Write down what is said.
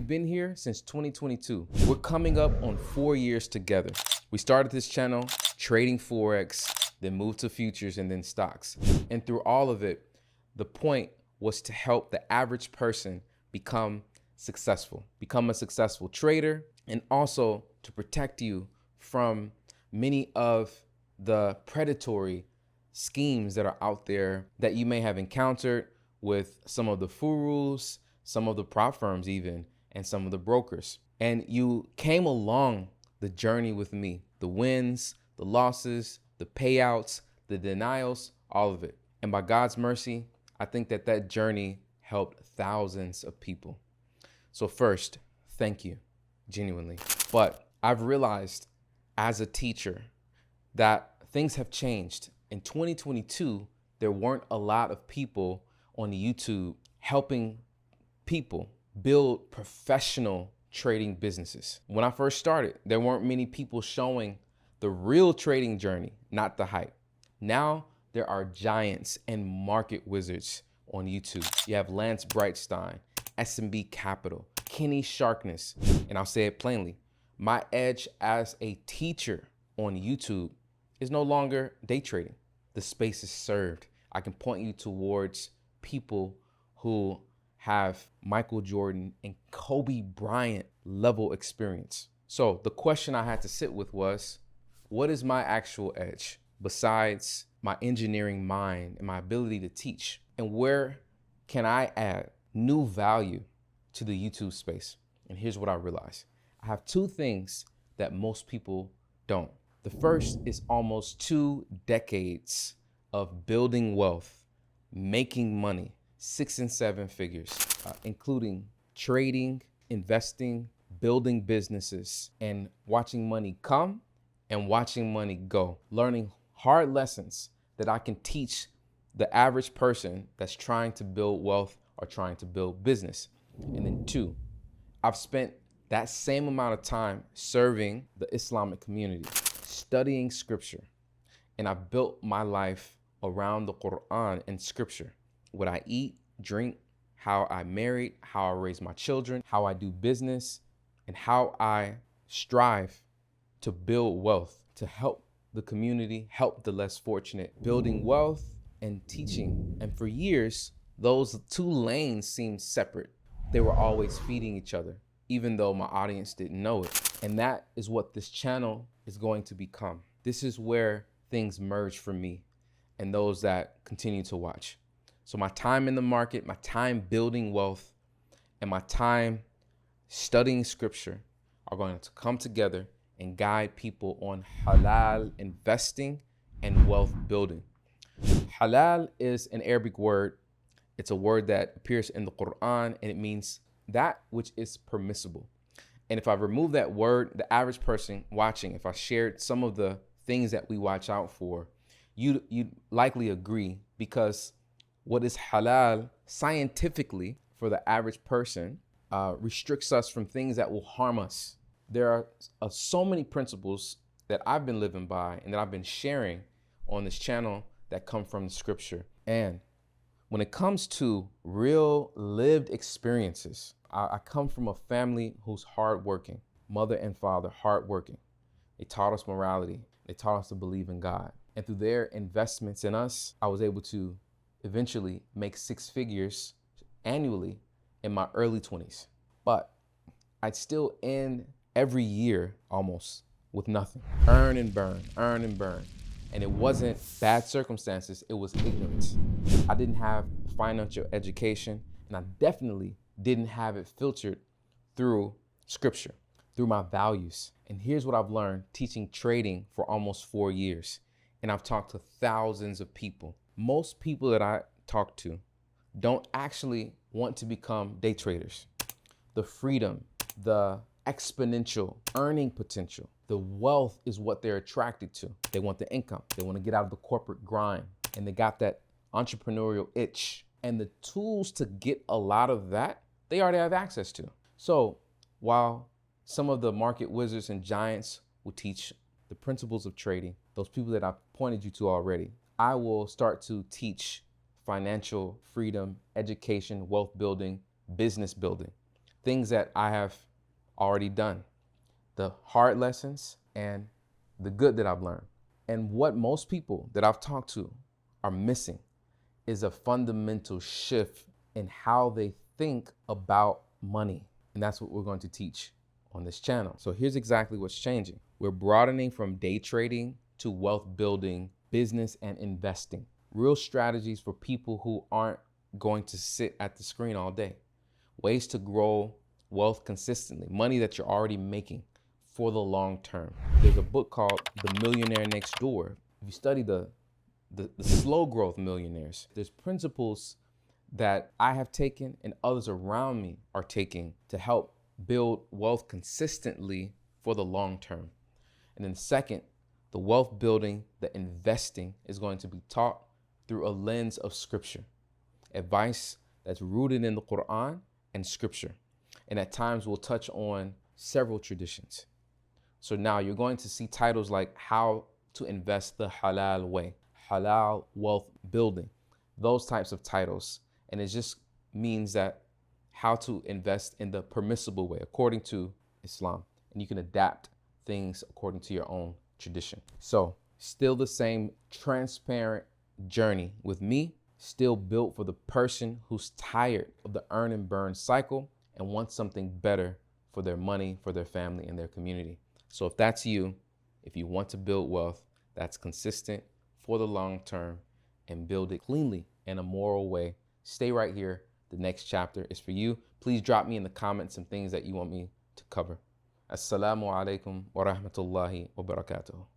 we've been here since 2022. We're coming up on 4 years together. We started this channel trading Forex, then moved to futures and then stocks. And through all of it, the point was to help the average person become successful, become a successful trader, and also to protect you from many of the predatory schemes that are out there that you may have encountered with some of the gurus, some of the prop firms even, and some of the brokers. And you came along the journey with me, the wins, the losses, the payouts, the denials, all of it. And by God's mercy, I think that that journey helped thousands of people. So first, thank you, genuinely. But I've realized as a teacher that things have changed. In 2022, there weren't a lot of people on YouTube helping people build professional trading businesses. When I first started, there weren't many people showing the real trading journey, not the hype. Now there are giants and market wizards on YouTube. You have Lance Brightstein, SMB Capital, Kenny Sharkness, and I'll say it plainly. My edge as a teacher on YouTube is no longer day trading. The space is served. I can point you towards people who have Michael Jordan and Kobe Bryant level experience. So the question I had to sit with was, what is my actual edge besides my engineering mind and my ability to teach? And where can I add new value to the YouTube space? And here's what I realized. I have two things that most people don't. The first is almost 2 decades of building wealth, making money, 6 and 7 figures, including trading, investing, building businesses, and watching money come and watching money go, learning hard lessons that I can teach the average person that's trying to build wealth or trying to build business. And then 2, I've spent that same amount of time serving the Islamic community, studying scripture, and I've built my life around the Quran and scripture. What I eat, drink, how I married, how I raise my children, how I do business, and how I strive to build wealth, to help the community, help the less fortunate, building wealth and teaching. And for years, those 2 lanes seemed separate. They were always feeding each other, even though my audience didn't know it. And that is what this channel is going to become. This is where things merge for me and those that continue to watch. So my time in the market, my time building wealth, and my time studying scripture are going to come together and guide people on halal investing and wealth building. Halal is an Arabic word. It's a word that appears in the Quran, and it means that which is permissible. And if I remove that word, the average person watching, if I shared some of the things that we watch out for, you'd likely agree, because what is halal scientifically for the average person restricts us from things that will harm us. There are so many principles that I've been living by and that I've been sharing on this channel that come from the scripture. And when it comes to real lived experiences, I come from a family who's hardworking, mother and father, hardworking. They taught us morality. They taught us to believe in God. And through their investments in us, I was able to eventually make 6 figures annually in my early 20s. But I'd still end every year almost with nothing. Earn and burn, earn and burn. And it wasn't bad circumstances, it was ignorance. I didn't have financial education, and I definitely didn't have it filtered through scripture, through my values. And here's what I've learned teaching trading for almost 4 years. And I've talked to thousands of people. Most people that I talk to don't actually want to become day traders. The freedom, the exponential earning potential, the wealth is what they're attracted to. They want the income. They want to get out of the corporate grind, and they got that entrepreneurial itch. And the tools to get a lot of that, they already have access to. So while some of the market wizards and giants will teach the principles of trading, those people that I've pointed you to already, I will start to teach financial freedom, education, wealth building, business building, things that I have already done, the hard lessons and the good that I've learned. And what most people that I've talked to are missing is a fundamental shift in how they think about money. And that's what we're going to teach on this channel. So here's exactly what's changing. We're broadening from day trading to wealth building, business and investing. Real strategies for people who aren't going to sit at the screen all day. Ways to grow wealth consistently, money that you're already making for the long term. There's a book called The Millionaire Next Door. If you study the slow growth millionaires, there's principles that I have taken and others around me are taking to help build wealth consistently for the long term. And then second, the wealth building, the investing is going to be taught through a lens of scripture. Advice that's rooted in the Quran and scripture. And at times we'll touch on several traditions. So now you're going to see titles like How to Invest the Halal Way, Halal Wealth Building, those types of titles. And it just means that how to invest in the permissible way according to Islam. And you can adapt things according to your own tradition. So still the same transparent journey with me, still built for the person who's tired of the earn and burn cycle and wants something better for their money, for their family and their community. So if that's you, if you want to build wealth that's consistent for the long term and build it cleanly in a moral way, stay right here. The next chapter is for you. Please drop me in the comments some things that you want me to cover. Assalamu alaikum wa rahmatullahi wa barakatuh.